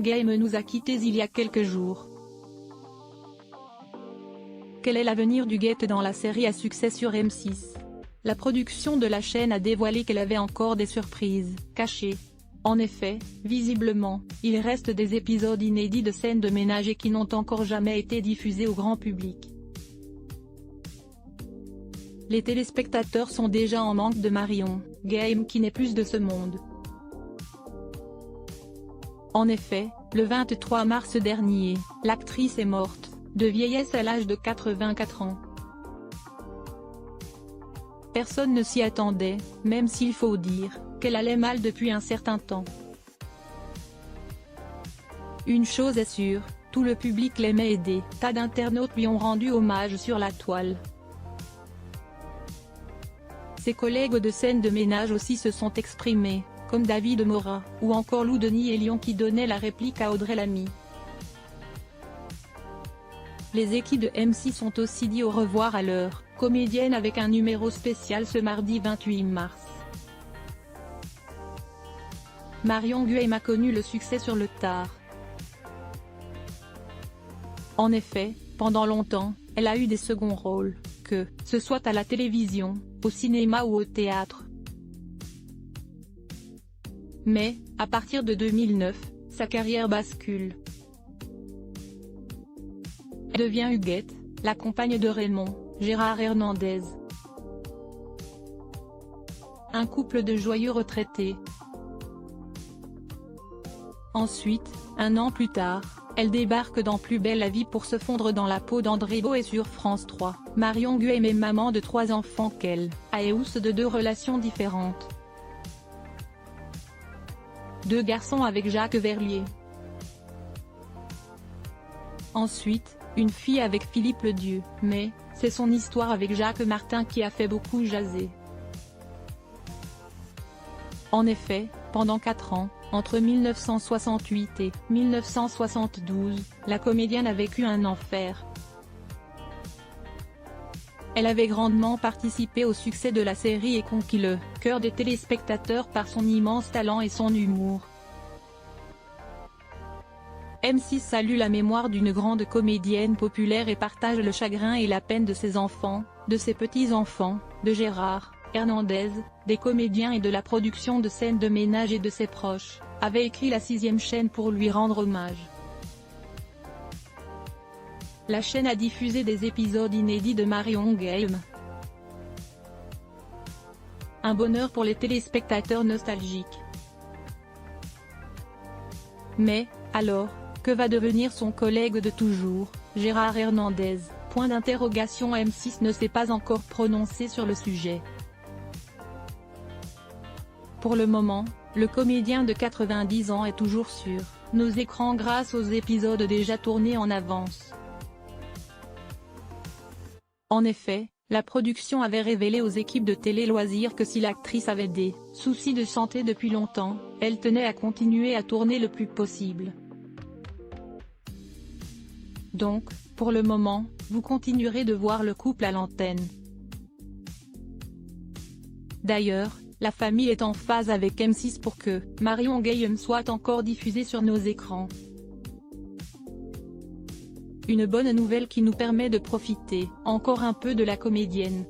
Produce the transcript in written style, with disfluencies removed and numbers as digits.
Marion Guilhem nous a quittés il y a quelques jours. Quel est l'avenir du guet dans la série à succès sur M6? La production de la chaîne a dévoilé qu'elle avait encore des surprises cachées. En effet, visiblement, il reste des épisodes inédits de scènes de ménage et qui n'ont encore jamais été diffusés au grand public. Les téléspectateurs sont déjà en manque de Marion Guilhem qui n'est plus de ce monde. En effet, le 23 mars dernier, l'actrice est morte, de vieillesse à l'âge de 84 ans. Personne ne s'y attendait, même s'il faut dire qu'elle allait mal depuis un certain temps. Une chose est sûre, tout le public l'aimait et des tas d'internautes lui ont rendu hommage sur la toile. Ses collègues de scène de ménage aussi se sont exprimés, comme David Morat, ou encore Lou Denis et Lyon qui donnaient la réplique à Audrey Lamy. Les équipes de M6 ont aussi dit au revoir à leur comédienne avec un numéro spécial ce mardi 28 mars. Marion Guilhem a connu le succès sur le tard. En effet, pendant longtemps, elle a eu des seconds rôles, que ce soit à la télévision, au cinéma ou au théâtre. Mais, à partir de 2009, sa carrière bascule. Elle devient Huguette, la compagne de Raymond, Gérard Hernandez. Un couple de joyeux retraités. Ensuite, un an plus tard, elle débarque dans Plus belle la vie pour se fondre dans la peau d'André Beau et sur France 3. Marion Guilhem est maman de 3 enfants qu'elle a et de 2 relations différentes. 2 garçons avec Jacques Verlier. Ensuite, une fille avec Philippe Ledieu, mais c'est son histoire avec Jacques Martin qui a fait beaucoup jaser. En effet, pendant 4 ans, entre 1968 et 1972, la comédienne a vécu un enfer. Elle avait grandement participé au succès de la série et conquis le cœur des téléspectateurs par son immense talent et son humour. M6 salue la mémoire d'une grande comédienne populaire et partage le chagrin et la peine de ses enfants, de ses petits-enfants, de Gérard Hernandez, des comédiens et de la production de scènes de ménage et de ses proches, avait écrit la 6e chaîne pour lui rendre hommage. La chaîne a diffusé des épisodes inédits de Marion Guilhem. Un bonheur pour les téléspectateurs nostalgiques. Mais, alors, que va devenir son collègue de toujours, Gérard Hernandez? Point d'interrogation. M6 ne s'est pas encore prononcé sur le sujet. Pour le moment, le comédien de 90 ans est toujours sur nos écrans grâce aux épisodes déjà tournés en avance. En effet, la production avait révélé aux équipes de télé-loisirs que si l'actrice avait des soucis de santé depuis longtemps, elle tenait à continuer à tourner le plus possible. Donc, pour le moment, vous continuerez de voir le couple à l'antenne. D'ailleurs, la famille est en phase avec M6 pour que Marion Guilhem soit encore diffusée sur nos écrans. Une bonne nouvelle qui nous permet de profiter encore un peu de la comédienne.